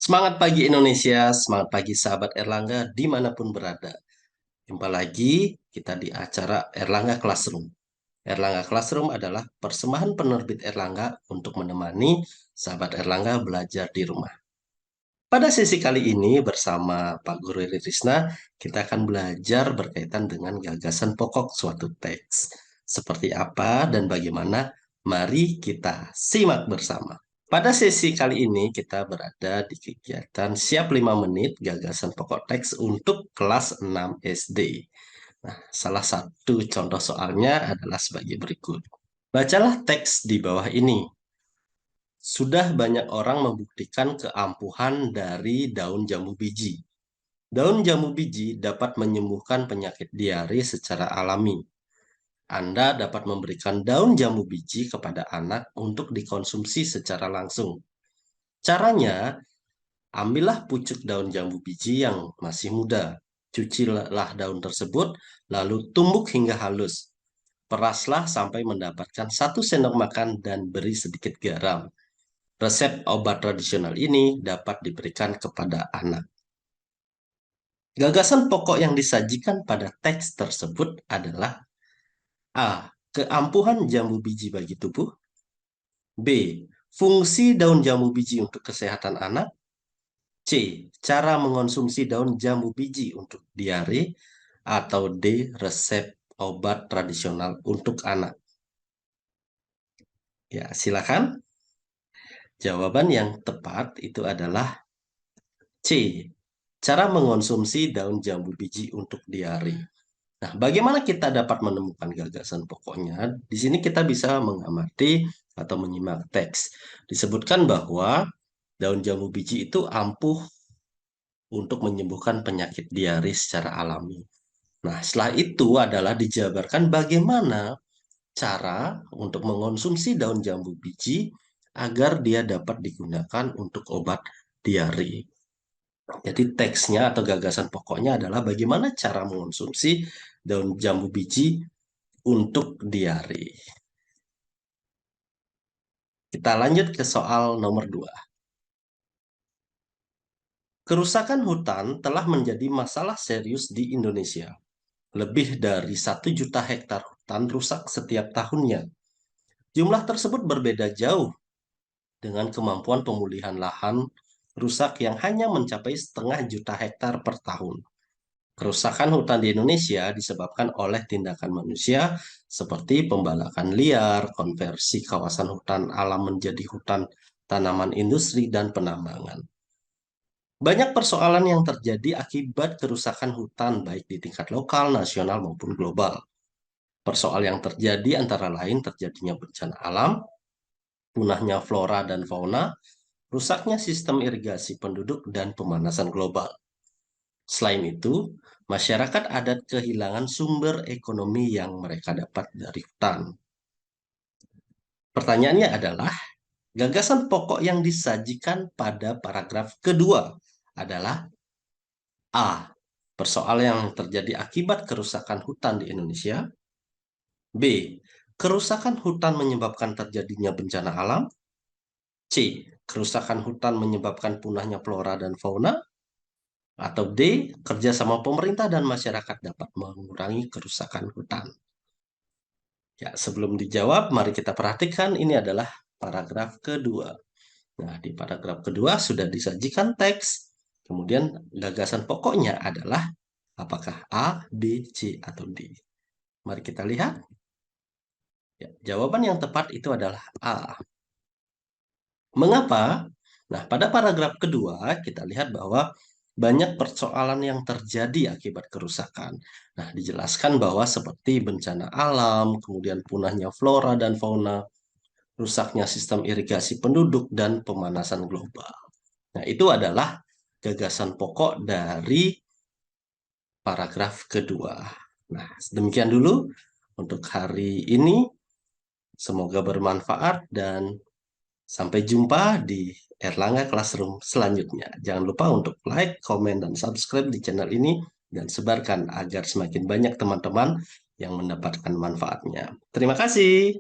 Semangat pagi Indonesia, semangat pagi sahabat Erlangga dimanapun berada. Jumpa lagi kita di acara Erlangga Classroom. Erlangga Classroom adalah persembahan penerbit Erlangga untuk menemani sahabat Erlangga belajar di rumah. Pada sesi kali ini bersama Pak Guru Riri Risna, kita akan belajar berkaitan dengan gagasan pokok suatu teks. Seperti apa dan bagaimana? Mari kita simak bersama. Pada sesi kali ini kita berada di kegiatan Siap 5 Menit Gagasan Pokok Teks untuk kelas 6 SD. Nah, salah satu contoh soalnya adalah sebagai berikut. Bacalah teks di bawah ini. Sudah banyak orang membuktikan keampuhan dari daun jambu biji. Daun jambu biji dapat menyembuhkan penyakit diare secara alami. Anda dapat memberikan daun jambu biji kepada anak untuk dikonsumsi secara langsung. Caranya, ambillah pucuk daun jambu biji yang masih muda. Cucilah daun tersebut, lalu tumbuk hingga halus. Peraslah sampai mendapatkan 1 sendok makan dan beri sedikit garam. Resep obat tradisional ini dapat diberikan kepada anak. Gagasan pokok yang disajikan pada teks tersebut adalah A. Keampuhan jambu biji bagi tubuh. B. Fungsi daun jambu biji untuk kesehatan anak. C. Cara mengonsumsi daun jambu biji untuk diare. Atau D. Resep obat tradisional untuk anak. Ya, silakan. Jawaban yang tepat itu adalah C. Cara mengonsumsi daun jambu biji untuk diare. Nah, bagaimana kita dapat menemukan gagasan pokoknya? Di sini kita bisa mengamati atau menyimak teks. Disebutkan bahwa daun jambu biji itu ampuh untuk menyembuhkan penyakit diare secara alami. Nah, setelah itu adalah dijabarkan bagaimana cara untuk mengonsumsi daun jambu biji agar dia dapat digunakan untuk obat diare. Jadi teksnya atau gagasan pokoknya adalah bagaimana cara mengonsumsi daun jambu biji untuk diare. Kita lanjut ke soal nomor 2. Kerusakan hutan telah menjadi masalah serius di Indonesia. Lebih dari 1 juta hektar hutan rusak setiap tahunnya. Jumlah tersebut berbeda jauh dengan kemampuan pemulihan lahan rusak yang hanya mencapai 0,5 juta hektar per tahun. Kerusakan hutan di Indonesia disebabkan oleh tindakan manusia seperti pembalakan liar, konversi kawasan hutan alam menjadi hutan tanaman industri, dan penambangan. Banyak persoalan yang terjadi akibat kerusakan hutan baik di tingkat lokal, nasional, maupun global. Persoalan yang terjadi antara lain terjadinya bencana alam, punahnya flora dan fauna, rusaknya sistem irigasi penduduk, dan pemanasan global. Selain itu, masyarakat adat kehilangan sumber ekonomi yang mereka dapat dari hutan. Pertanyaannya adalah, gagasan pokok yang disajikan pada paragraf kedua adalah A. Persoalan yang terjadi akibat kerusakan hutan di Indonesia. B. Kerusakan hutan menyebabkan terjadinya bencana alam. C. Kerusakan hutan menyebabkan punahnya flora dan fauna. Atau D. Kerjasama pemerintah dan masyarakat dapat mengurangi kerusakan hutan. Ya, sebelum dijawab, mari kita perhatikan ini adalah paragraf kedua. Nah, di paragraf kedua sudah disajikan teks. Kemudian gagasan pokoknya adalah apakah A, B, C, atau D. Mari kita lihat. Ya, jawaban yang tepat itu adalah A. Mengapa? Nah, pada paragraf kedua kita lihat bahwa banyak persoalan yang terjadi akibat kerusakan. Nah, dijelaskan bahwa seperti bencana alam, kemudian punahnya flora dan fauna, rusaknya sistem irigasi penduduk, dan pemanasan global. Nah, itu adalah gagasan pokok dari paragraf kedua. Nah, demikian dulu untuk hari ini. Semoga bermanfaat dan sampai jumpa di Erlangga Classroom selanjutnya. Jangan lupa untuk like, komen, dan subscribe di channel ini dan sebarkan agar semakin banyak teman-teman yang mendapatkan manfaatnya. Terima kasih.